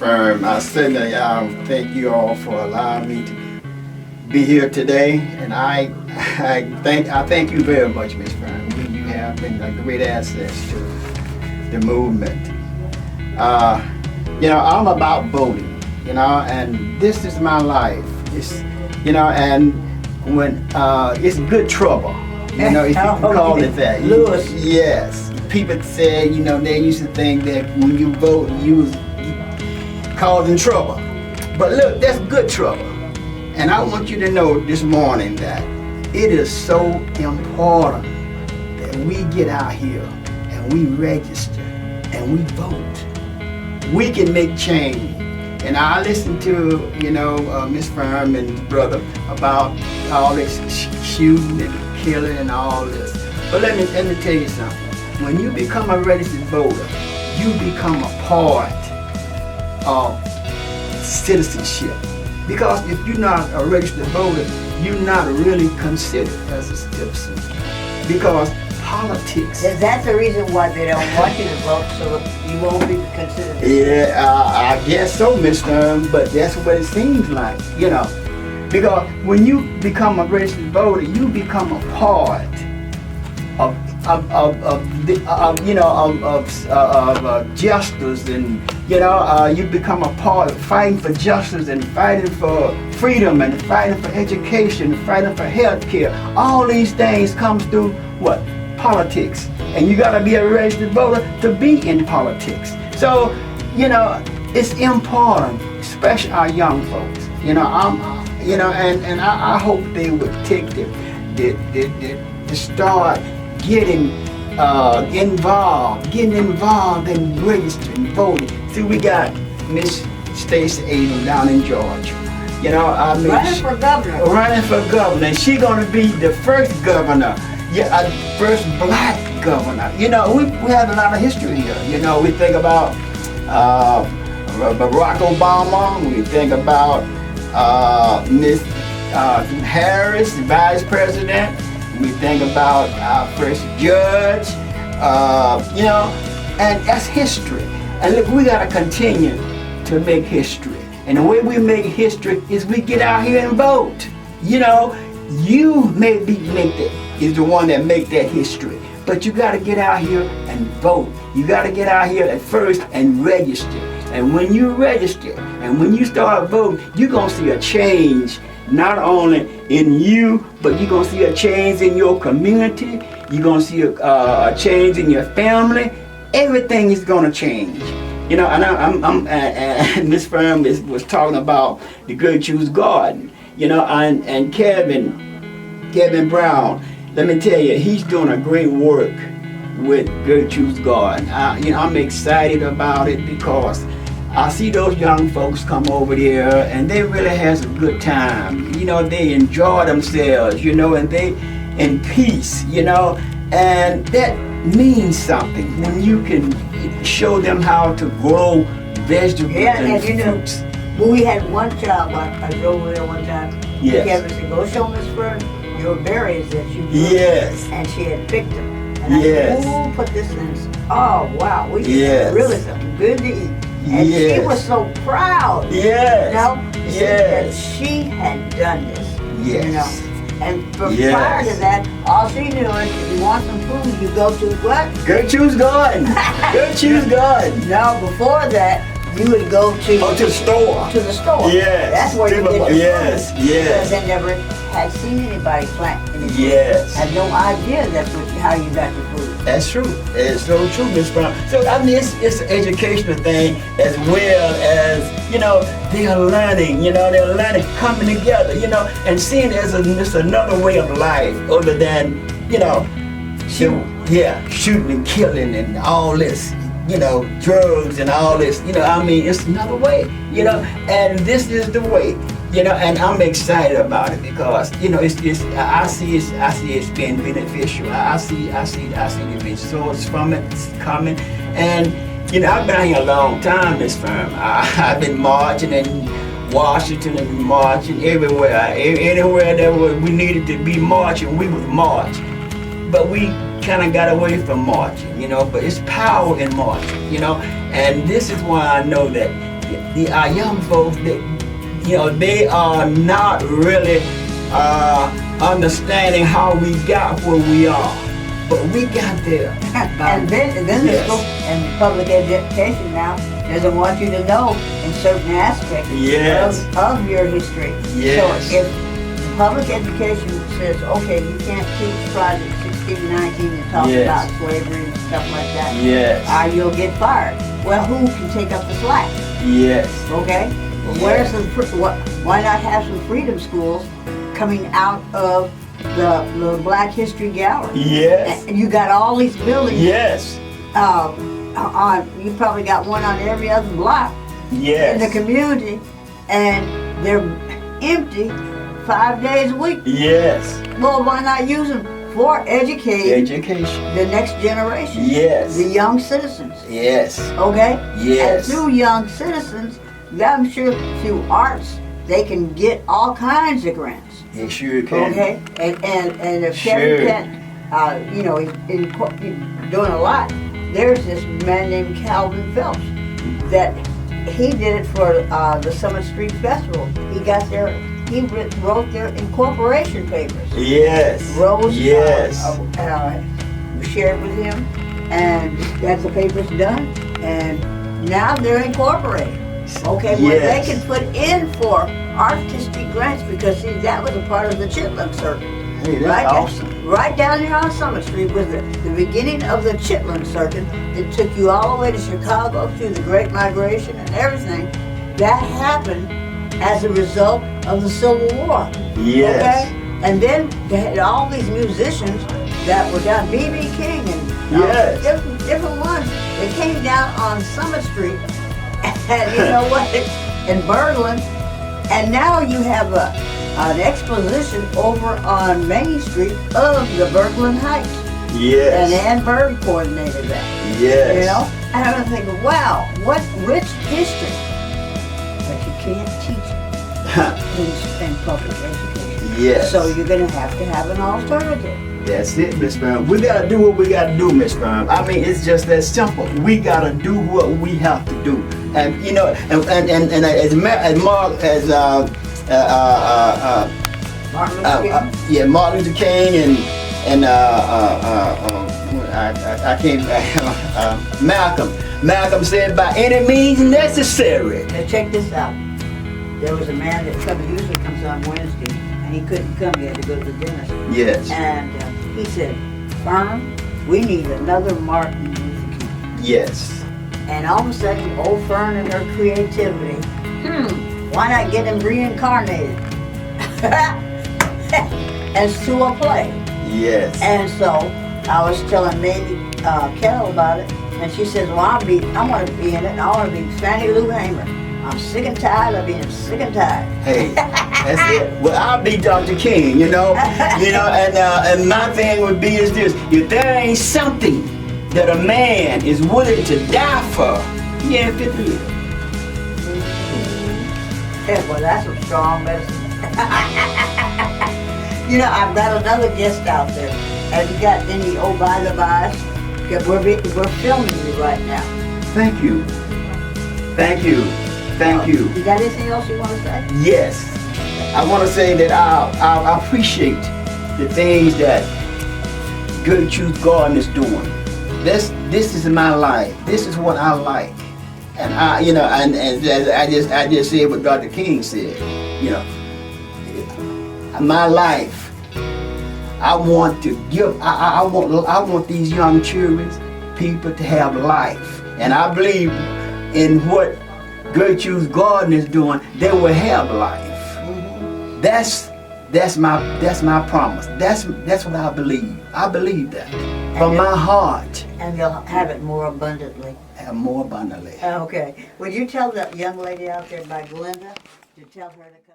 Fern. I certainly thank you all for allowing me to be here today, and I thank you very much, Miss Fern. You have been a great asset to the movement. I'm about voting, and this is my life. It's, and when it's good trouble, if you can call it that. Lewis. Yes. People say, they used to think that when you vote, you was causing trouble. But look, that's good trouble. And I want you to know this morning that it is so important that we get out here and we register and we vote. We can make change. And I listened to, Miss Fern and brother about all this shooting and killing and all this. But let me tell you something. When you become a registered voter, you become a part of citizenship. Because if you're not a registered voter, you're not really considered as a citizen. Because politics. That's the reason why they don't want you to vote, so you won't be considered. Yeah, I guess so, Miss Fern, but that's what it seems like, Because when you become a registered voter, you become a part of justice, and you become a part of fighting for justice and fighting for freedom and fighting for education, fighting for health care. All these things comes through what? Politics. And you gotta be a registered voter to be in politics. So, it's important, especially our young folks. I hope they would take the start getting involved in registering, voting. See, we got Miss Stacey Abrams down in Georgia. Running for governor. Running for governor. And she's gonna be the first governor, first black governor. We have a lot of history here. We think about Barack Obama. We think about Miss Harris, the vice president. We think about our first judge, and that's history. And look, we gotta continue to make history. And the way we make history is we get out here and vote. You is the one that make that history. But you gotta get out here and vote. You gotta get out here at first and register. And when you register and when you start voting, you're gonna see a change. Not only in you, but you're gonna see a change in your community. You're gonna see a change in your family. Everything is gonna change. And Miss Fern was talking about the Gertrude's Garden. And Kevin Brown. Let me tell you, he's doing a great work with Gertrude's Garden. I'm excited about it because I see those young folks come over there and they really has a good time. They enjoy themselves, and they in peace, and that means something when you can show them how to grow vegetables and fruits. We had one child, I drove over there one time. Yes. Kevin said, go show Miss Fern your berries that you grew. Yes. And she had picked them. And I said, who put this in? Oh, wow. We had really something good to eat. And she was so proud. Yes. That she had done this. Yes. And prior to that, all she knew is if you want some food, you go to what? Gertrude's Garden. Gertrude's Garden. No, before that, you would go to the store. To the store. Yes. That's where you get your food. Yes. Because they never had seen anybody plant anything. Yes. Had no idea that's how you got your food. That's true. It's so true, Miss Brown. So it's an educational thing as well as they are learning. They're learning, coming together. And seeing it's another way of life other than shooting and killing and all this. Drugs and all this. It's another way. And this is the way. And I'm excited about it because I see it's being beneficial. I see the results from it coming. And I've been out here a long time, Miss Fern. I've been marching in Washington and marching everywhere. Anywhere that we needed to be marching, we would march. But we kind of got away from marching, but it's power in marching, and this is why I know that our young folks, they are not really understanding how we got where we are. But we got there. And then the school and public education now doesn't want you to know in certain aspects of your history. Yes. So if the public education says, okay, you can't teach Project 1619 and talk about slavery and stuff like that, you'll get fired. Well, who can take up the slack? Yes. Okay? Where's why not have some freedom schools coming out of the Black History Gallery? Yes. And you got all these buildings. Yes. You probably got one on every other block in the community, and they're empty 5 days a week. Yes. Well, why not use them for education the next generation? Yes. The young citizens. Yes. Okay? Yes. And through young citizens, I'm sure through arts, they can get all kinds of grants. They sure can. Okay? And if Kevin Kent, he's doing a lot, there's this man named Calvin Phelps that he did it for the Summit Street Festival. He got there, he wrote their incorporation papers. Yes. Rose shared with him, and that's the papers done, and now they're incorporated. Okay, where they can put in for artistic grants, because see, that was a part of the Chitlin Circuit. Hey, that's awesome. Right down here on Summit Street was the beginning of the Chitlin Circuit that took you all the way to Chicago through the Great Migration and everything. That happened as a result of the Civil War. Yes. Okay? And then they had all these musicians that were down, B.B. King and different ones. They came down on Summit Street, and you know what? In Berlin, and now you have an exposition over on Main Street of the Berglund Heights. Yes. And Ann Bird coordinated that. Yes. You know? And I'm thinking, wow, what rich history. But you can't teach it in public education. Yes. So you're going to have an alternative. That's it, Miss Fern. We gotta do what we gotta do, Miss Fern. I mean, it's just that simple. We gotta do what we have to do. And you know, and as Martin Luther King and I can't Malcolm said, by any means necessary. Now check this out. There was a man that usually comes on Wednesday, and he couldn't come. He had to go to the dentist. Yes. And he said, Fern, we need another Martin Luther King. Yes. And all of a sudden, old Fern and her creativity, why not get him reincarnated? As to a play. Yes. And so I was telling Maybe Carol about it, and she says, well, I want to be in it, and I want to be Fannie Lou Hamer. I'm sick and tired of being sick and tired. Hey, that's it. Well, I'll be Dr. King, and my thing would be is this: if there ain't something that a man is willing to die for, he ain't fit to live. Yeah, well, that's some strong medicine. I've got another guest out there. Have you got any by the bys? We're filming you right now. Thank you. Thank you. Thank you. You got anything else you want to say? Yes. I want to say that I appreciate the things that Good Truth Garden is doing. This is my life. This is what I like. And I just said what Dr. King said. My life. I want to give. I want these young children, people to have life, and I believe in what Good Truth Garden is doing. They will have life. Mm-hmm. That's my promise. That's what I believe. I believe that from my heart. And they'll have it more abundantly. Have more abundantly. Okay. Would you tell that young lady out there by Glenda to tell her to come?